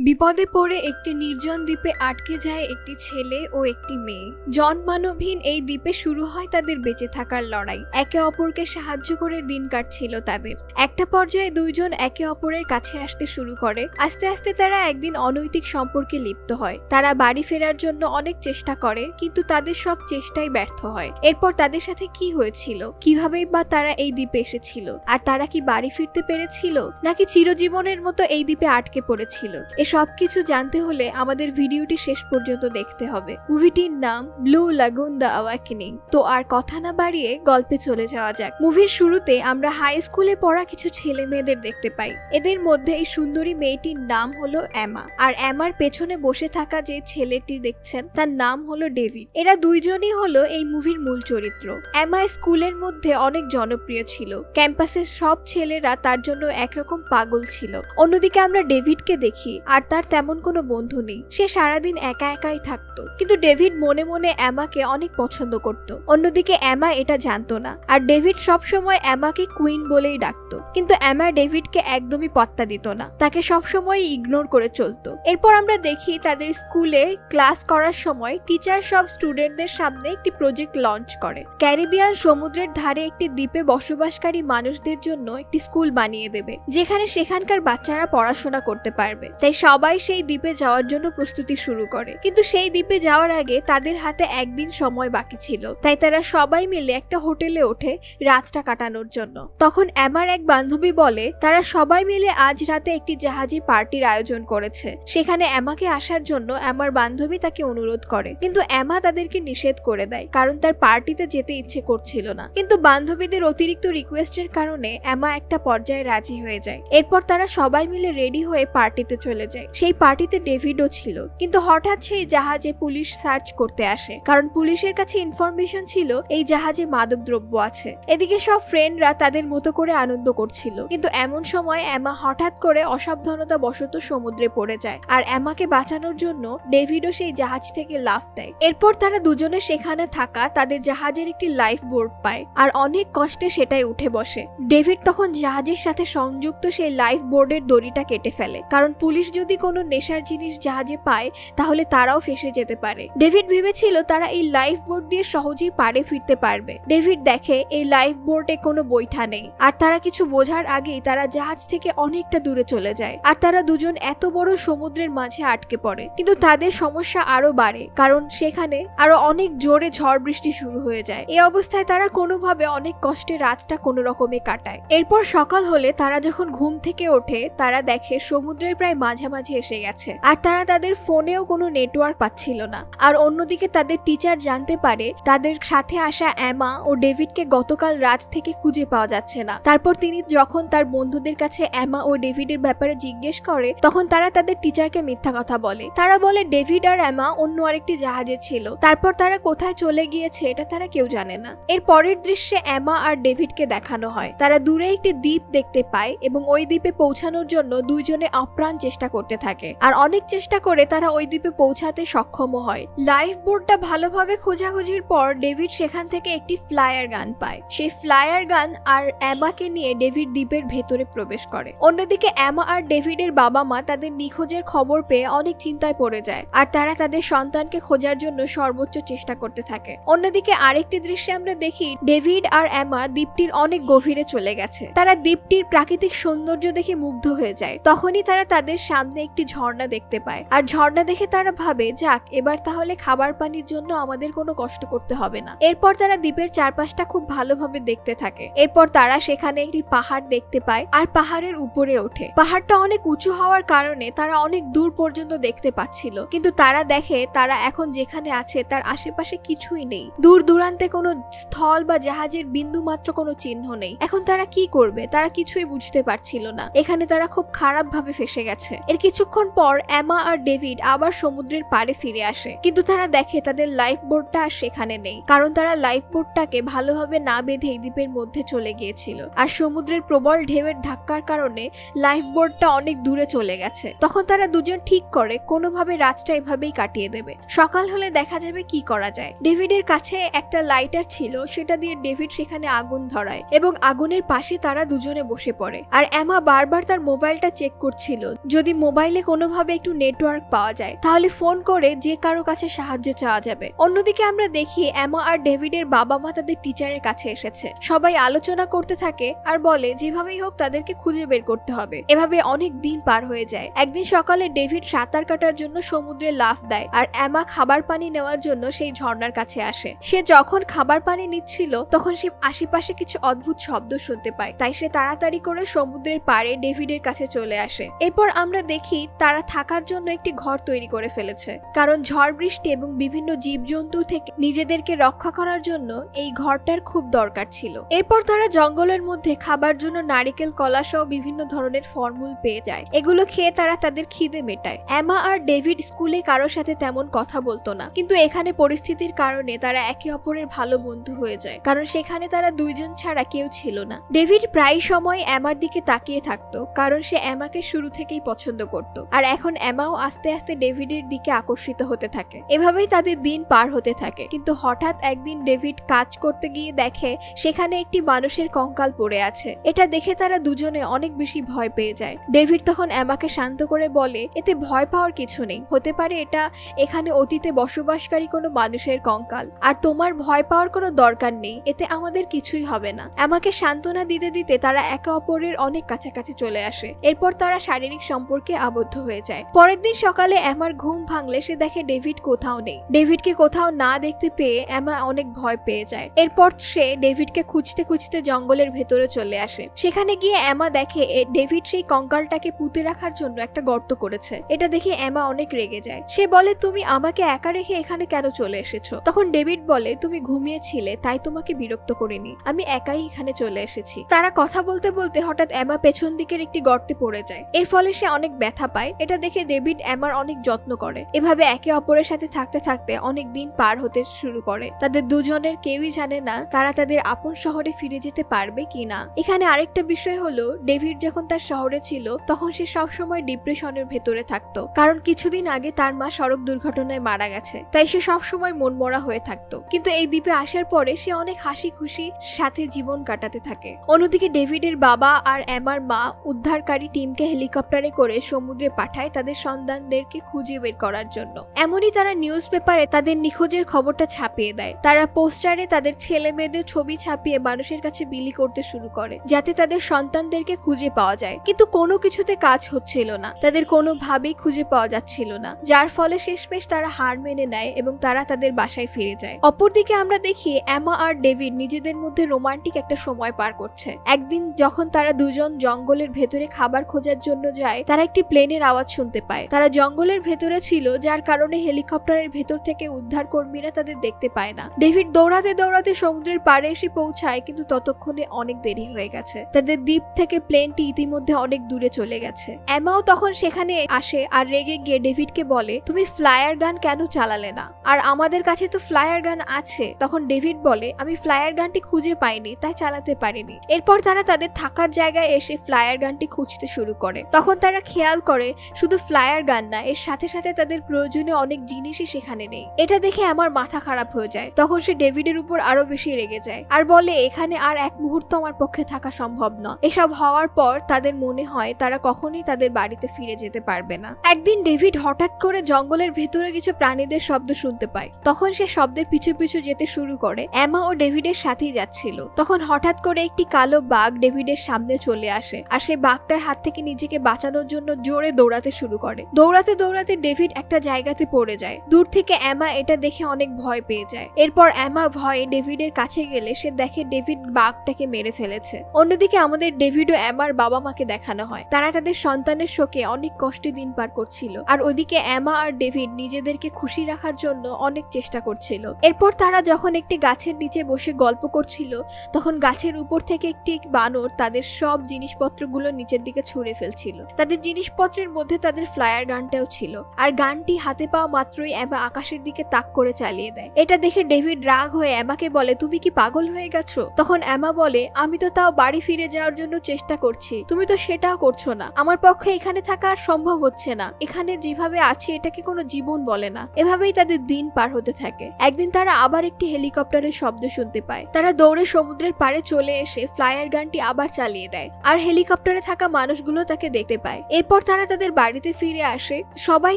বিপদে পড়ে একটি নির্জন দ্বীপে আটকে যায় একটি ছেলে ও একটি মেয়ে। জনমানবহীন এই দ্বীপে শুরু হয় তাদের বেঁচে থাকার লড়াই। একে অপরকে সাহায্য করে দিন কাটছিল তাদের। একটা পর্যায়ে দুইজন একে অপরের কাছে আসতে শুরু করে। আস্তে আস্তে তারা একদিন অনৈতিক সম্পর্কে লিপ্ত হয়। তারা বাড়ি ফেরার জন্য অনেক চেষ্টা করে, কিন্তু তাদের সব চেষ্টাই ব্যর্থ হয়। এরপর তাদের সাথে কি হয়েছিল, কিভাবেই বা তারা এই দ্বীপে এসেছিল, আর তারা কি বাড়ি ফিরতে পেরেছিল নাকি চিরজীবনের মতো এই দ্বীপে আটকে পড়েছিল, এসব কিছু জানতে হলে আমাদের ভিডিওটি শেষ পর্যন্ত দেখতে হবে। মুভিটির নাম ব্লু লাগুন দ্য অ্যাওয়াকেনিং। তো আর কথা না বাড়িয়ে গল্পে চলে যাওয়া যাক। মুভির শুরুতে আমরা হাই স্কুলে পড়া কিছু ছেলে মেয়েদের দেখতে পাই। এদের মধ্যে এই সুন্দরী মেয়েটির নাম হলো এমা, আর এমার পেছনে বসে থাকা যে ছেলেটি দেখছেন তার নাম হলো ডেভিড। এরা দুইজনই হলো এই মুভির মূল চরিত্র। এমা স্কুলের মধ্যে অনেক জনপ্রিয় ছিল। ক্যাম্পাসের সব ছেলেরা তার জন্য একরকম পাগল ছিল। অন্যদিকে আমরা ডেভিডকে দেখি, আর তার তেমন কোনো বন্ধু নেই। সে সারাদিন একা একাই থাকতো, কিন্তু ডেভিড মনে মনে এমাকে অনেক পছন্দ করত। অন্যদিকে এমা এটা জানতো না, আর ডেভিড সবসময় এমাকে কুইন বলেই ডাকতো। কিন্তু এমা ডেভিডকে একদমই পাত্তা দিত না, তাকে সবসময় ইগনোর করে চলতো। এরপর আমরা দেখি তাদের স্কুলে ক্লাস করার সময় টিচার সব স্টুডেন্টদের সামনে একটি প্রজেক্ট লঞ্চ করে। ক্যারিবিয়ান সমুদ্রের ধারে একটি দ্বীপে বসবাসকারী মানুষদের জন্য একটি স্কুল বানিয়ে দেবে, যেখানে সেখানকার বাচ্চারা পড়াশোনা করতে পারবে। তাই সবাই সেই দ্বীপে যাওয়ার জন্য প্রস্তুতি শুরু করে, কিন্তু সেই দ্বীপে যাওয়ার আগে তাদের হাতে একদিন সময় বাকি ছিল। তাই তারা সবাই মিলে একটা হোটেলে ওঠে রাতটা কাটানোর জন্য। তখন এমার এক বান্ধবী বলে তারা সবাই মিলে আজ রাতে একটি জাহাজী পার্টির আয়োজন করেছে, সেখানে এমাকে আসার জন্য এমার বান্ধবী তাকে অনুরোধ করে। কিন্তু এমা তাদেরকে নিষেধ করে দেয়, কারণ তার পার্টিতে যেতে ইচ্ছে করছিল না। কিন্তু বান্ধবীদের অতিরিক্ত রিকোয়েস্টের কারণে এমা একটা পর্যায়ে রাজি হয়ে যায়। এরপর তারা সবাই মিলে রেডি হয়ে পার্টিতে চলে যায়। সেই পার্টিতে ডেভিডও ছিল, কিন্তু হঠাৎ সেই জাহাজে পুলিশ সার্চ করতে আসে, কারণ পুলিশের কাছে ইনফরমেশন ছিল এই জাহাজে মাদকদ্রব্য আছে। এদিকে সব ফ্রেন্ডরা তাদের মতো করে আনন্দ করছিল, কিন্তু এমন সময় এমা হঠাৎ করে অসাবধানতা বশত সমুদ্রে পড়ে যায়, আর এমাকে বাঁচানোর জন্য ডেভিডও সেই জাহাজ থেকে লাফ দেয়। এরপর তারা দুজনে সেখানে থাকা তাদের জাহাজের একটি লাইফ বোর্ড পায়, আর অনেক কষ্টে সেটাই উঠে বসে। ডেভিড তখন জাহাজের সাথে সংযুক্ত সেই লাইফ বোর্ডের দড়িটা কেটে ফেলে, কারণ পুলিশ যদি কোনো নেশার জিনিস জাহাজে পায় তাহলে তারাও ফেসে যেতে পারে। ডেভিড ভেবেছিল তারা এই লাইফ বোর্ড দিয়ে সহজেই পাড়ে ফিরতে পারবে। ডেভিড দেখে এই লাইফ বোর্ডে কোনো বৈঠা নেই, আর তারা কিছু বোঝার আগেই তারা জাহাজ থেকে অনেকটা দূরে চলে যায়, আর তারা দুজন এত বড় সমুদ্রের মাঝে আটকে পড়ে। কিন্তু তাদের সমস্যা আরো বাড়ে, কারণ সেখানে আরো অনেক জোরে ঝড় বৃষ্টি শুরু হয়ে যায়। এই অবস্থায় তারা কোনোভাবে অনেক কষ্টে রাতটা কোনো রকমে কাটায়। এরপর সকাল হলে তারা যখন ঘুম থেকে ওঠে তারা দেখে সমুদ্রের প্রায় মাঝামাঝি এসে গেছে, আর তারা তাদের ফোনেও কোনো নেটওয়ার্ক পাচ্ছিল না। আর অন্যদিকে তাদের টিচার জানতে পারে তাদের সাথে আসা এমা ও ডেভিডকে গতকাল রাত থেকে খুঁজে পাওয়া যাচ্ছে না। তারপর তিনি যখন তার বন্ধুদের কাছে এমা ও ডেভিডের ব্যাপারে জিজ্ঞেস করে, তখন তারা তাদের টিচারকে মিথ্যা কথা বলে। তারা বলে ডেভিড আর এমা অন্য আরেকটি জাহাজে ছিল। তারপর তারা কোথায় চলে গিয়েছে এটা তারা কেউ জানে না। এর পরের দৃশ্যে এমা আর ডেভিডকে দেখানো হয় তারা দূরে একটি দ্বীপ দেখতে পায়, এবং ওই দ্বীপে পৌঁছানোর জন্য দুইজনে আপ্রাণ চেষ্টা করতে থাকে, আর অনেক চেষ্টা করে তারা ওই দ্বীপে পৌঁছাতে সক্ষম হয়। লাইফ বোর্ডটা ভালোভাবে খোঁজাখুঁজির পর ডেভিড সেখান থেকে একটি ফ্লায়ার গান পায়। সেই ফ্লায়ার গান আর এমাকে নিয়ে ডেভিড দ্বীপের ভেতরে প্রবেশ করে। অন্যদিকে এমা আর ডেভিডের বাবা মা তাদের নিখোঁজের খবর পেয়ে অনেক চিন্তায় পড়ে যায়, আর তারা তাদের সন্তানকে খোঁজার জন্য সর্বোচ্চ চেষ্টা করতে থাকে। অন্যদিকে আরেকটি দৃশ্যে আমরা দেখি ডেভিড আর এমা দ্বীপটির অনেক গভীরে চলে গেছে। তারা দ্বীপটির প্রাকৃতিক সৌন্দর্য দেখে মুগ্ধ হয়ে যায়। তখনই তারা তাদের সামনে একটি ঝর্ণা দেখতে পায়, আর ঝর্ণা দেখে তারা ভাবে যাক এবার তাহলে খাবার পানির জন্য আমাদের কোনো কষ্ট করতে হবে না। এরপর তারা দ্বীপের চারপাশটা খুব ভালোভাবে দেখতে থাকে। এরপর তারা সেখানে একটি পাহাড় দেখতে পায়, আর পাহাড়ের উপরে ওঠে। পাহাড়টা অনেক উঁচু হওয়ার কারণে তারা অনেক দূর পর্যন্ত দেখতে পাচ্ছিল, কিন্তু তারা দেখে তারা এখন যেখানে আছে তার আশেপাশে কিছুই নেই। দূর দূরান্তে কোনো স্থল বা জাহাজের বিন্দু মাত্র কোনো চিহ্ন নেই। এখন তারা কি করবে তারা কিছুই বুঝতে পারছিল না। এখানে তারা খুব খারাপ ভাবে ফেসে গেছে। এর কিছুক্ষণ পর এমা আর ডেভিড আবার সমুদ্রের পাড়ে ফিরে আসে, কিন্তু তারা দেখে তাদের লাইফ বোর্ডটা আর সেখানে নেই, কারণ তারা লাইফ বোর্ডটাকে ভালোভাবে না বেঁধে দ্বীপের মধ্যে চলে গিয়েছিল, আর সমুদ্রের প্রবল ঢেউয়ের ধাক্কার কারণে লাইফ বোর্ডটা অনেক দূরে চলে গেছে। তখন তারা দুজন ঠিক করে কোনোভাবে রাতটা এভাবেই কাটিয়ে দেবে। সকাল হলে দেখা যাবে কি করা যায়। ডেভিডের কাছে একটা লাইটার ছিল, সেটা দিয়ে ডেভিড সেখানে আগুন ধরায়, এবং আগুনের পাশে তারা দুজনে বসে পড়ে। আর এমা বারবার তার মোবাইলটা চেক করছিল যদি মোবাইল মোবাইলে কোনোভাবে একটু নেটওয়ার্ক পাওয়া যায় তাহলে ফোন করে যে কারো কাছে সাহায্য চাওয়া যাবে। অন্যদিকে আমরা দেখি এমা আর ডেভিডের বাবা মা তাদের টিচারের কাছে এসেছে। সবাই আলোচনা করতে থাকে আর বলে যেভাবেই হোক তাদেরকে খুঁজে বের করতে হবে। এভাবে অনেক দিন পার হয়ে যায়। একদিন সকালে ডেভিড সাঁতার কাটার জন্য সমুদ্রে লাফ দেয় আর এমা খাবার পানি নেওয়ার জন্য সেই ঝর্ণার কাছে আসে। সে যখন খাবার পানি নিচ্ছিল তখন সে আশেপাশে কিছু অদ্ভুত শব্দ শুনতে পায়, তাই সে তাড়াতাড়ি করে সমুদ্রের পাড়ে ডেভিডের কাছে চলে আসে। এরপর আমরা দেখি তারা থাকার জন্য একটি ঘর তৈরি করে ফেলেছে, কারণ ঝড় বৃষ্টি এবং বিভিন্ন জীবজন্তু থেকে নিজেদেরকে রক্ষা করার জন্য এই ঘরটার খুব দরকার ছিল। এরপর তারা জঙ্গলের মধ্যে খাবার জন্য নারিকেল, কলা সহ বিভিন্ন ধরনের ফলমূল পেয়ে যায়। এগুলো খেয়ে তারা তাদের খিদে মেটায়। এমা আর ডেভিড স্কুলে কারোর সাথে তেমন কথা বলতো না, কিন্তু এখানে পরিস্থিতির কারণে তারা একে অপরের ভালো বন্ধু হয়ে যায়, কারণ সেখানে তারা দুইজন ছাড়া কেউ ছিল না। ডেভিড প্রায় সময় এমার দিকে তাকিয়ে থাকতো, কারণ সে এমাকে শুরু থেকেই পছন্দ করত, আর এখন এমাও আস্তে আস্তে ডেভিডের দিকে আকর্ষিত হতে থাকে। এভাবেই তাদের দিন পার হতে থাকে। কিন্তু হঠাৎ একদিন ডেভিড কাজ করতে গিয়ে দেখে সেখানে একটি মানুষের কঙ্কাল পড়ে আছে। এটা দেখে তারা দুজনে অনেক বেশি ভয় পেয়ে যায়। ডেভিড তখন এমাকে শান্ত করে বলে, এতে ভয় পাওয়ার কিছু নেই, হতে পারে এটা এখানে অতীতে বসবাসকারী কোনো মানুষের কঙ্কাল, আর তোমার ভয় পাওয়ার কোনো দরকার নেই, এতে আমাদের কিছুই হবে না। এমাকে সান্ত্বনা দিতে দিতে তারা একে অপরের অনেক কাছাকাছি চলে আসে। এরপর তারা শারীরিক সম্পর্কে আবদ্ধ হয়ে যায়। পরের দিন সকালে এমার ঘুম ভাঙলে সে দেখে ডেভিড কোথাও নেই। ডেভিডকে কোথাও না দেখতে পেয়ে এমা অনেক ভয় পেয়ে যায়। এরপর সে ডেভিডকে খুঁজতে খুঁজতে জঙ্গলের ভেতরে চলে আসে। সেখানে গিয়ে এমা দেখে ডেভিড সেই কঙ্কালটাকে পুঁতে রাখার জন্য একটা গর্ত করেছে। এটা দেখে এমা অনেক রেগে যায়। সে বলে, তুমি আমাকে একা রেখে এখানে কেন চলে এসেছো? তখন ডেভিড বলে, তুমি ঘুমিয়েছিলে তাই তোমাকে বিরক্ত করিনি, আমি একাই এখানে চলে এসেছি। তারা কথা বলতে বলতে হঠাৎ এমা পেছন দিকের একটি গর্তে পড়ে যায়। এর ফলে সে অনেক ব্যথা পায়। এটা দেখে ডেভিড এমার অনেক যত্ন করে। এভাবে একে অপরের সাথে থাকতে থাকতে অনেক দিন পার হতে শুরু করে। তাদের দুজনের কেউই জানে না তারা তাদের আপন শহরে ফিরে যেতে পারবে কিনা। এখানে আরেকটা বিষয় হলো, ডেভিড যখন তার শহরে ছিল তখন সে সবসময় ডিপ্রেশনের ভেতরে থাকতো, কারণ কিছুদিন আগে তার মা সড়ক দুর্ঘটনায় মারা গেছে, তাই সে সবসময় মনমরা হয়ে থাকতো। কিন্তু এই দ্বীপে আসার পরে সে অনেক হাসি খুশি সাথে জীবন কাটাতে থাকে। অন্যদিকে ডেভিডের বাবা আর এমার মা উদ্ধারকারী টিমকে হেলিকপ্টারে করে সমুদ্রে পাঠায় তাদের সন্তানদেরকে খুঁজে বের করার জন্য। এমনই তারা নিউজ পেপারে তাদের নিখোঁজের খবরটা ছাপিয়ে দেয়। তারা পোস্টারে তাদের ছেলে মেয়েদের ছবি ছাপিয়ে মানুষের কাছে বিলি করতে শুরু করে, যাতে তাদের সন্তানদেরকে খুঁজে পাওয়া যায়। কিন্তু কোনো কিছুতে কাজ হচ্ছিল না, তাদের কোনোভাবেই খুঁজে পাওয়া যাচ্ছিল না, যার ফলে শেষমেশ তারা হার মেনে নেয় এবং তারা তাদের বাসায় ফিরে যায়। অপরদিকে আমরা দেখি এমা আর ডেভিড নিজেদের মধ্যে রোমান্টিক একটা সময় পার করছে। একদিন যখন তারা দুজন জঙ্গলের ভেতরে খাবার খোঁজার জন্য যায়, তারা একটি প্লেনের আওয়াজ শুনতে পায়। তারা জঙ্গলের ভেতরে ছিল, যার কারণে হেলিকপ্টারের ভেতর থেকে উদ্ধার কর্মীরা তাদের দেখতে পায় না। ডেভিড দৌড়াতে দৌড়াতে সমুদ্রের পাড়ে এসে পৌঁছায়, কিন্তু ততক্ষণে অনেক দেরি হয়ে গেছে। তাদের দ্বীপ থেকে প্লেনটি ইতিমধ্যে অনেক দূরে চলে গেছে। এমাও তখন সেখানে আসে আর রেগে গিয়ে ডেভিডকে বলে, তুমি ফ্লায়ার গান কেন চালালে না? আর আমাদের কাছে তো ফ্লায়ার গান আছে। তখন ডেভিড বলে, আমি ফ্লায়ার গানটি খুঁজে পাইনি তাই চালাতে পারিনি। এরপর তারা তাদের থাকার জায়গায় এসে ফ্লায়ার গানটি খুঁজতে শুরু করে। তখন তারা খেয়াল করে শুধু ফ্লায়ার গান না, এর সাথে সাথে তাদের প্রয়োজনীয় অনেক জিনিসই সেখানে নেই। এটা দেখে আমার মাথা খারাপ হয়ে যায়। তখন সে ডেভিডের উপর আরো বেশি রেগে যায় আর বলে, এখানে আর এক মুহূর্ত আমার পক্ষে থাকা সম্ভব না। এসব হওয়ার পর তাদের মনে হয় তারা কখনোই তাদের বাড়িতে ফিরে যেতে পারবে না। একদিন ডেভিড হঠাৎ করে জঙ্গলের ভেতরে কিছু প্রাণীদের শব্দ শুনতে পায়। তখন সে শব্দের পিছু পিছু যেতে শুরু করে। এমা ও ডেভিডের সাথেই যাচ্ছিল। তখন হঠাৎ করে একটি কালো বাঘ ডেভিডের সামনে চলে আসে আর সে বাঘটার হাত থেকে নিজেকে বাঁচানোর জন্য জোরে দৌড়াতে শুরু করে। দৌড়াতে দৌড়াতে ডেভিড একটা জায়গাতে পড়ে যায়। দূর থেকে এমা এটা দেখে অনেক ভয় পেয়ে যায়। এরপর এমা ভয়ে ডেভিডের কাছে গেলে সে দেখে ডেভিড বাঘটাকে মেরে ফেলেছে। অন্যদিকে আমাদের ডেভিড ও এমার বাবা মাকে দেখানো হয়। তারা তাদের সন্তানের শোকে অনেক কষ্টে দিন পার করছিল, আর ওদিকে এমা আর ডেভিড নিজেদেরকে খুশি রাখার জন্য অনেক চেষ্টা করছিল। এরপর তারা যখন একটি গাছের নিচে বসে গল্প করছিল, তখন গাছের উপর থেকে একটি বানর তাদের সব জিনিসপত্রগুলো নিচের দিকে ছুঁড়ে ফেলছিল। তাদের জিনিসপত্রের মধ্যে তাদের ফ্লায়ার গানটাও ছিল, আর গানটি হাতে পাওয়া মাত্রই এমা আকাশের দিকে তাক করে চালিয়ে দেয়। এটা দেখে ডেভিড রাগ হয়ে এমাকে বলে, তুমি কি পাগল হয়ে গেছো? তখন এমা বলে, আমি তো তাও বাড়ি ফিরে যাওয়ার জন্য চেষ্টা করছি, তুমি তো সেটাও করছো না। আমার পক্ষে এখানে থাকা আর সম্ভব হচ্ছে না। এখানে যেভাবে আছে এটাকে কোনো জীবন বলে না। এভাবেই তাদের দিন পার হতে থাকে। একদিন তারা আবার একটি হেলিকপ্টারের শব্দ শুনতে পায়। তারা দৌড়ে সমুদ্রের পাড়ে চলে এসে ফ্লায়ার গানটি আবার চালিয়ে দেয়, আর হেলিকপ্টারে থাকা মানুষগুলো তাকে দেখতে পায়। এরপর এরপর তারা তাদের বাড়িতে ফিরে আসে। সবাই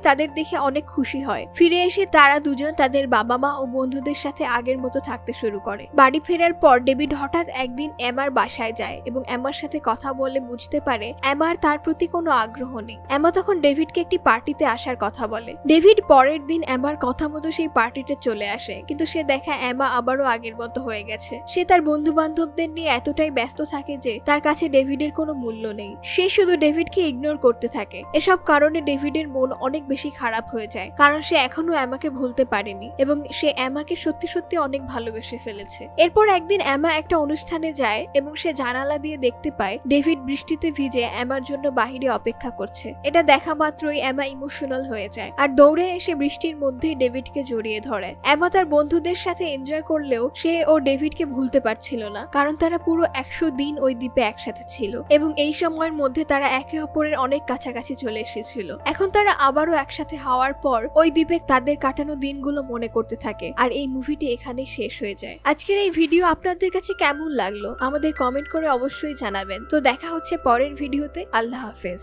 তাদের দেখে অনেক খুশি হয়। ফিরে এসে তারা দুজন তাদের বাবা মা ও বন্ধুদের সাথে আগের মতো থাকতে শুরু করে। বাড়ি ফেরার পর ডেভিড হঠাৎ একদিন এমার বাসায় যায় এবং এমার সাথে কথা বলে বুঝতে পারে এমার তার প্রতি কোনো আগ্রহ নেই। এমা তখন ডেভিডকে একটি পার্টিতে আসার কথা বলে। ডেভিড পরের দিন এমার কথা মতো সেই পার্টিতে চলে আসে, কিন্তু সে দেখা এমা আবারও আগের মতো হয়ে গেছে। সে তার বন্ধু বান্ধবদের নিয়ে এতটাই ব্যস্ত থাকে যে তার কাছে ডেভিডের কোনো মূল্য নেই। সে শুধু ডেভিডকে ইগনোর করতে থাকে। এসব কারণে ডেভিডের মন অনেক বেশি খারাপ হয়ে যায়, কারণ সে এখনো এমাকে ভুলতে পারেনি এবং সে এমাকে সত্যি সত্যি অনেক ভালোবেসে ফেলেছে। এরপর একদিন এমা একটা অনুষ্ঠানে যায় এবং সে জানালা দিয়ে দেখতে পায় ডেভিড বৃষ্টিতে ভিজে এমার জন্য বাহিরে অপেক্ষা করছে। এটা দেখা মাত্রই এমা ইমোশনাল হয়ে যায় আর দৌড়ে এসে বৃষ্টির মধ্যেই ডেভিডকে জড়িয়ে ধরে। এমা তার বন্ধুদের সাথে এনজয় করলেও সে ও ডেভিডকে ভুলতে পারছিল না, কারণ তারা পুরো 100 দিন ওই দ্বীপে একসাথে ছিল এবং এই সময়ের মধ্যে তারা একে অপরের অনেক কাছাকাছি চলে এসেছিল। এখন তারা আবারও একসাথে হওয়ার পর ওই দ্বীপে তাদের কাটানো দিনগুলো মনে করতে থাকে। আর এই মুভিটি এখানেই শেষ হয়ে যায়। আজকের এই ভিডিও আপনাদের কাছে কেমন লাগলো আমাদের কমেন্ট করে অবশ্যই জানাবেন। তো দেখা হচ্ছে পরের ভিডিওতে। আল্লাহ হাফেজ।